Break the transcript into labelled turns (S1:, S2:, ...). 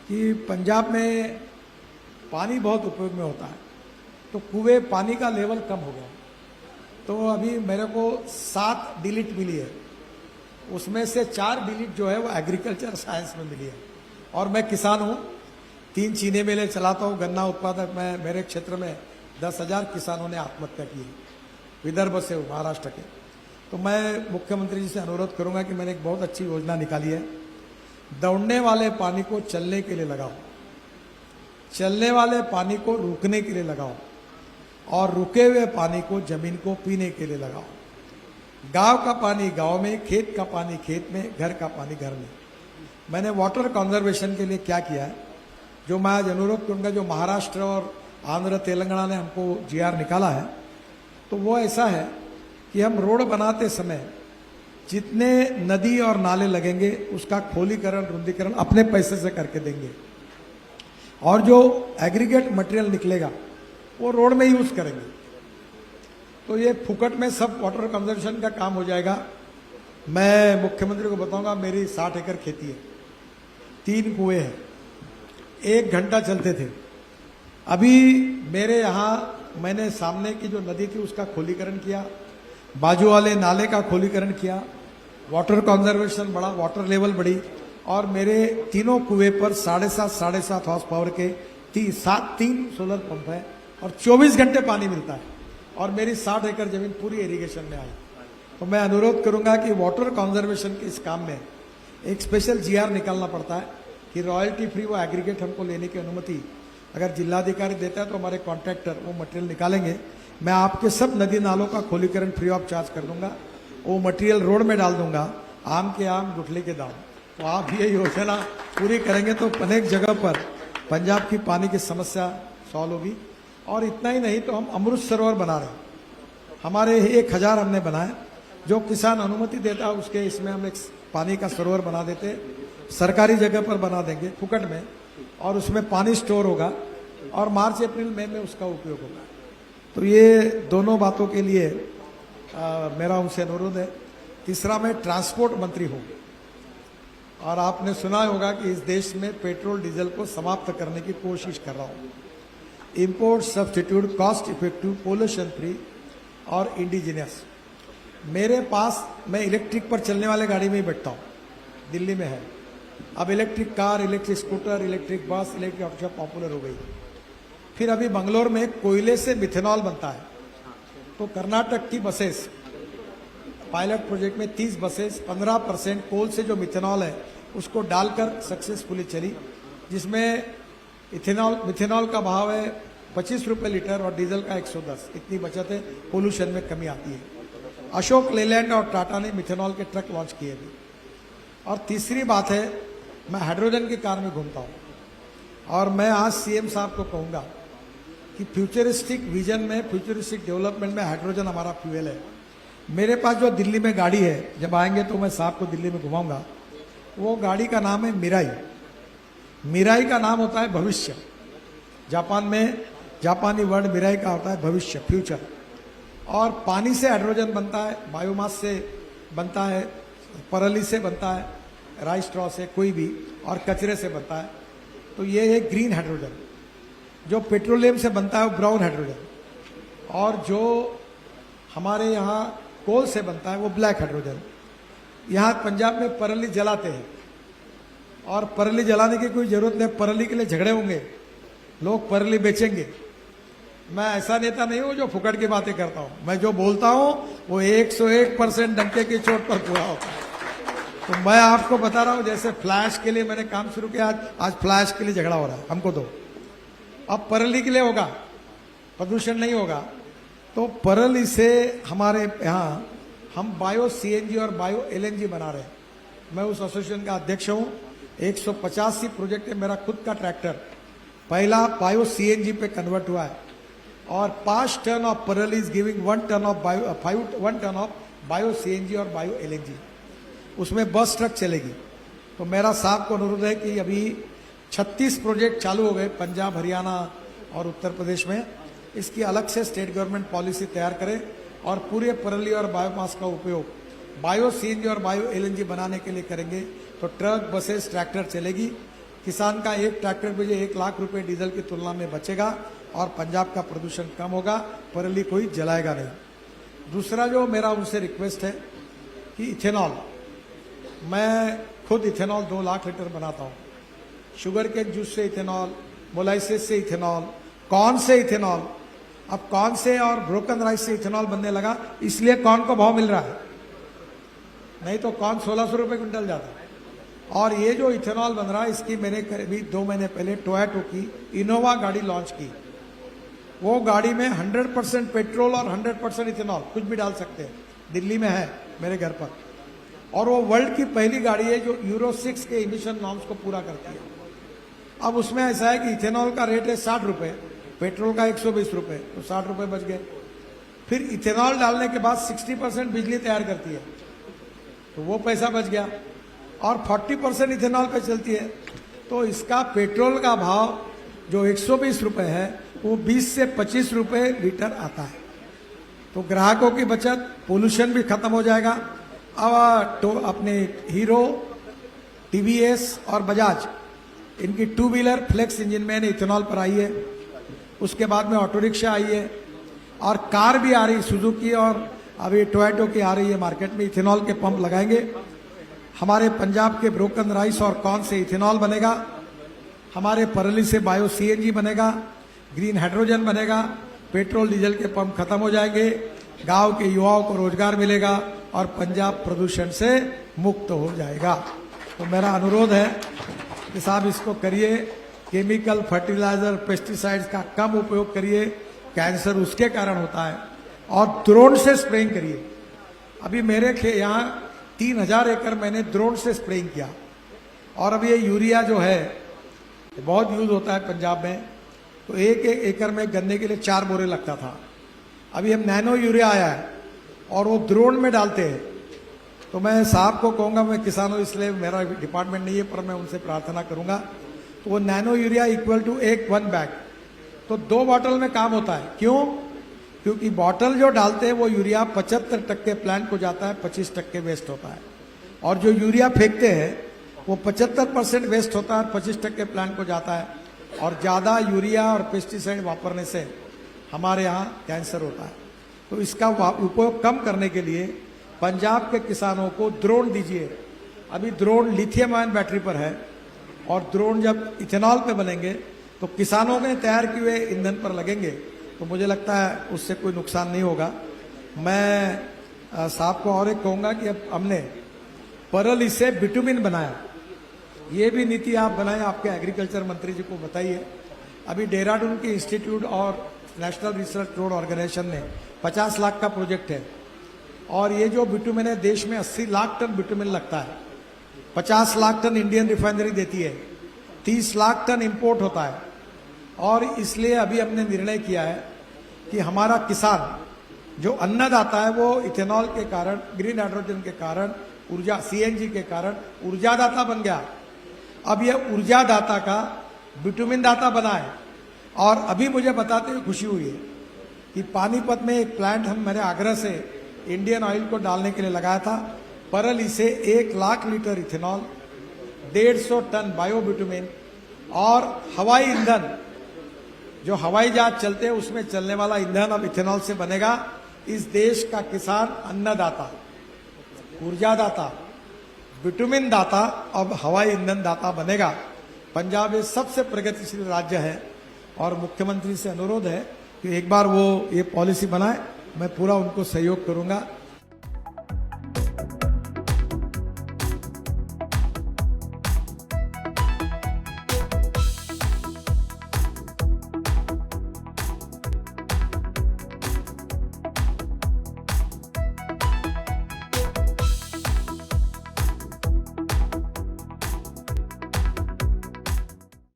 S1: कि पंजाब में पानी बहुत उपयोग में होता है, तो कुएं पानी का लेवल कम हो गया। तो अभी मेरे को 7 डिलीट मिली है, उसमें से 4 डिलीट जो है वो एग्रीकल्चर साइंस में मिली है। और मैं किसान हूँ, 3 चीनी मिलें चलाता हूँ, गन्ना उत्पादक। मैं मेरे क्षेत्र में 10,000 किसानों ने आत्महत्या की है, विदर्भ से महाराष्ट्र के। तो मैं मुख्यमंत्री जी से अनुरोध करूंगा कि मैंने एक बहुत अच्छी योजना निकाली है, दौड़ने वाले पानी को चलने के लिए लगाओ, चलने वाले पानी को रुकने के लिए लगाओ, और रुके हुए पानी को जमीन को पीने के लिए लगाओ। गांव का पानी गांव में, खेत का पानी खेत में, घर का पानी घर में। मैंने वाटर कंजर्वेशन के लिए क्या किया है, जो मैं आज अनुरोध करूंगा, जो महाराष्ट्र और आंध्र तेलंगाना ने हमको जीआर निकाला है, तो वो ऐसा है कि हम रोड बनाते समय जितने नदी और नाले लगेंगे उसका खोलीकरण, रुंदीकरण अपने पैसे से करके देंगे, और जो एग्रीगेट मटेरियल निकलेगा वो रोड में यूज करेंगे। तो ये फुकट में सब वाटर कंजर्वेशन का काम हो जाएगा। मैं मुख्यमंत्री को बताऊंगा, मेरी 60 एकड़ खेती है, 3 कुएं हैं, 1 घंटा चलते थे। अभी मेरे यहाँ मैंने सामने की जो नदी थी उसका खोलीकरण किया, बाजू वाले नाले का खोलीकरण किया, वाटर कंजर्वेशन बढ़ा, वाटर लेवल बढ़ी, और मेरे तीनों कुएं पर 7.5 हॉर्स पावर के 3 सोलर पंप है, और 24 घंटे पानी मिलता है, और मेरी 60 एकड़ जमीन पूरी इरिगेशन में आई। तो मैं अनुरोध करूंगा कि वाटर कंजर्वेशन के इस काम में एक स्पेशल जीआर निकालना पड़ता है कि रॉयल्टी फ्री वो एग्रीगेट हमको लेने की अनुमति अगर जिलाधिकारी देता है तो हमारे कॉन्ट्रैक्टर वो मटेरियल निकालेंगे। मैं आपके सब नदी नालों का खोलीकरण फ्री ऑफ चार्ज कर दूंगा, वो मटेरियल रोड में डाल दूंगा, आम के आम गुठली के दाम। तो आप ये योजना पूरी करेंगे तो अनेक जगह पर पंजाब की पानी की समस्या सॉल्व होगी। और इतना ही नहीं, तो हम अमृत सरोवर बना रहे हैं, हमारे 1000 हमने बनाए, जो किसान अनुमति देता है उसके इसमें हम एक पानी का सरोवर बना देते, सरकारी जगह पर बना देंगे फुकट में, और उसमें पानी स्टोर होगा, और मार्च अप्रैल मई में उसका उपयोग होगा। तो ये दोनों बातों के लिए मेरा उनसे अनुरोध है। तीसरा, मैं ट्रांसपोर्ट मंत्री हूँ, और आपने सुना होगा कि इस देश में पेट्रोल डीजल को समाप्त करने की कोशिश कर रहा हूँ। Import substitute, cost effective, pollution free और इंडिजिनियस। मेरे पास, मैं इलेक्ट्रिक पर चलने वाले गाड़ी में ही बैठता हूँ, दिल्ली में है। अब electric car, electric scooter, electric bus, electric auto popular हो गई। फिर अभी बंगलोर में कोयले से मिथेनॉल बनता है, तो कर्नाटक की बसेस पायलट प्रोजेक्ट में 30 बसेस 15% कोल से जो मिथेनॉल है उसको डालकर सक्सेसफुली चली, जिसमें मिथेनॉल का भाव है 25 रुपये लीटर और डीजल का 110। इतनी बचत है, पोल्यूशन में कमी आती है। अशोक लेलैंड और टाटा ने मिथेनॉल के ट्रक लॉन्च किए अभी। और तीसरी बात है, मैं हाइड्रोजन की कार में घूमता हूँ, और मैं आज सीएम साहब को कहूँगा कि फ्यूचरिस्टिक विजन में, फ्यूचरिस्टिक डेवलपमेंट में हाइड्रोजन हमारा फ्यूएल है। मेरे पास जो दिल्ली में गाड़ी है, जब आएंगे तो मैं साहब को दिल्ली में घुमाऊंगा, वो गाड़ी का नाम है मिराई। मिराई का नाम होता है भविष्य। जापान में जापानी वर्ड मिराई का होता है भविष्य, फ्यूचर। और पानी से हाइड्रोजन बनता है, बायोमास से बनता है, परली से बनता है, राइस स्ट्रॉ से, कोई भी, और कचरे से बनता है। तो ये है ग्रीन हाइड्रोजन। जो पेट्रोलियम से बनता है वो ब्राउन हाइड्रोजन, और जो हमारे यहाँ कोल से बनता है वो ब्लैक हाइड्रोजन। यहाँ पंजाब में परली जलाते हैं, और परली जलाने की कोई जरूरत नहीं, परली के लिए झगड़े होंगे, लोग परली बेचेंगे। मैं ऐसा नेता नहीं हूं जो फुकट की बातें करता हूं, मैं जो बोलता हूं वो 101% डंके की चोट पर पूरा होता है। तो मैं आपको बता रहा हूं, जैसे फ्लैश के लिए मैंने काम शुरू किया, आज फ्लैश के लिए झगड़ा हो रहा है हमको, तो अब परली के लिए होगा, प्रदूषण नहीं होगा। तो परली से हमारे यहाँ हम बायो सीएनजी और बायो एलएनजी बना रहे हैं। मैं उस एसोसिएशन का अध्यक्ष हूँ। 185 प्रोजेक्ट है, मेरा खुद का ट्रैक्टर पहला बायो सीएनजी पे कन्वर्ट हुआ है, और 5 ton of parali is giving 1 ton of bio CNG और बायो एलएनजी। उसमें बस ट्रक चलेगी। तो मेरा साहब को अनुरोध है कि अभी 36 प्रोजेक्ट चालू हो गए पंजाब, हरियाणा और उत्तर प्रदेश में। इसकी अलग से स्टेट गवर्नमेंट पॉलिसी तैयार करे, और पूरे परली और बायोमास का उपयोग बायो सीएनजी और बायो एलएनजी बनाने के लिए करेंगे। तो ट्रक, बसेस, ट्रैक्टर चलेगी, किसान का एक ट्रैक्टर पे 1 लाख रुपए डीजल की तुलना में बचेगा और पंजाब का प्रदूषण कम होगा, पराली कोई जलाएगा नहीं। दूसरा जो मेरा उनसे रिक्वेस्ट है कि इथेनॉल, मैं खुद इथेनॉल 2 लाख लीटर बनाता हूँ। शुगर केन जूस से इथेनॉल, मोलाइसिस से इथेनॉल, कॉर्न से इथेनॉल। अब कॉर्न से और ब्रोकन राइस से इथेनॉल बनने लगा, इसलिए कॉर्न को भाव मिल रहा है, नहीं तो कॉर्न 1600 रुपये क्विंटल जाता है। और ये जो इथेनॉल बन रहा है, इसकी मैंने करीब 2 महीने पहले टोयोटो की इनोवा गाड़ी लॉन्च की। वो गाड़ी में 100% पेट्रोल और 100% इथेनॉल, कुछ भी डाल सकते हैं। दिल्ली में है मेरे घर पर, और वो वर्ल्ड की पहली गाड़ी है जो यूरो 6 के इमिशन नॉर्म्स को पूरा करती है। अब उसमें ऐसा है कि इथेनॉल का रेट है 60 रुपये, पेट्रोल का 120 रुपये, तो 60 रुपये बच गए। फिर इथेनॉल डालने के बाद 60% बिजली तैयार करती है, तो वो पैसा बच गया, और 40% इथेनॉल पे चलती है, तो इसका पेट्रोल का भाव जो 120 रुपये है वो 20 से 25 रुपये लीटर आता है। तो ग्राहकों की बचत, पोल्यूशन भी खत्म हो जाएगा। अब तो अपने हीरो, टीवीएस और बजाज, इनकी 2 व्हीलर फ्लेक्स इंजन में इथेनॉल पर आई है। उसके बाद में ऑटो रिक्शा आई है, और कार भी आ रही, सुजुकी और अभी टोयोटो की आ रही है मार्केट में। इथेनॉल के पंप लगाएंगे। हमारे पंजाब के ब्रोकन राइस और कॉर्न से इथेनॉल बनेगा, हमारे पराली से बायो सीएनजी बनेगा, ग्रीन हाइड्रोजन बनेगा, पेट्रोल डीजल के पंप खत्म हो जाएंगे, गांव के युवाओं को रोजगार मिलेगा और पंजाब प्रदूषण से मुक्त हो जाएगा। तो मेरा अनुरोध है कि साहब इसको करिए, केमिकल फर्टिलाइजर पेस्टिसाइड्स का कम उपयोग करिए, कैंसर उसके कारण होता है, और ड्रोन से स्प्रेइंग करिए। अभी मेरे यहाँ 3000 एकड़ मैंने ड्रोन से स्प्रेइंग किया। और अब ये यूरिया जो है बहुत यूज होता है पंजाब में, तो 1 एकड़ में गन्ने के लिए 4 बोरे लगता था। अभी हम नैनो यूरिया आया है और वो ड्रोन में डालते हैं। तो मैं साहब को कहूँगा, मैं किसान हूँ इसलिए मेरा डिपार्टमेंट नहीं है, पर मैं उनसे प्रार्थना करूँगा, तो वो nano urea equal to 1 bag, तो 2 बॉटल में काम होता है। क्यों? क्योंकि बॉटल जो डालते हैं वो यूरिया 75% प्लांट को जाता है, 25% वेस्ट होता है। और जो यूरिया फेंकते हैं वो 75% वेस्ट होता है और 25% प्लांट को जाता है। और ज़्यादा यूरिया और पेस्टिसाइड वापरने से हमारे यहाँ कैंसर होता है। तो इसका उपयोग कम करने के लिए पंजाब के किसानों को ड्रोन दीजिए। अभी ड्रोन लिथियम आयन बैटरी पर है, और ड्रोन जब इथेनॉल पे बनेंगे तो किसानों के तैयार किए हुए ईंधन पर लगेंगे, तो मुझे लगता है उससे कोई नुकसान नहीं होगा। मैं साहब को और एक कहूँगा कि अब हमने पराली से बिटुमिन बनाया, ये भी नीति आप बनाए, आपके एग्रीकल्चर मंत्री जी को बताइए। अभी देहरादून के इंस्टीट्यूट और नेशनल रिसर्च रोड ऑर्गेनाइजेशन ने 50 लाख का प्रोजेक्ट है, और ये जो बिटुमिन है देश में 80 लाख टन बिटुमिन लगता है। 50 लाख टन इंडियन रिफाइनरी देती है, 30 लाख टन इंपोर्ट होता है। और इसलिए अभी हमने निर्णय किया है कि हमारा किसान जो अन्नदाता है वो इथेनॉल के कारण, ग्रीन हाइड्रोजन के कारण, ऊर्जा सीएनजी के कारण ऊर्जादाता बन गया। अब ये ऊर्जादाता का बिटुमिन दाता बना है। और अभी मुझे बताते हुए खुशी हुई है कि पानीपत में एक प्लांट मैंने आगरा से इंडियन ऑयल को डालने के लिए लगाया था। पराली से 1 lakh litre ethanol, 150 ton bio bitumen और हवाई ईंधन, जो हवाई जहाज चलते हैं उसमें चलने वाला ईंधन अब इथेनॉल से बनेगा। इस देश का किसान अन्नदाता, ऊर्जादाता, बिटुमिन दाता, अब हवाई ईंधन दाता बनेगा। पंजाब ये सबसे प्रगतिशील राज्य है, और मुख्यमंत्री से अनुरोध है कि एक बार वो ये पॉलिसी बनाए, मैं पूरा उनको सहयोग करूंगा।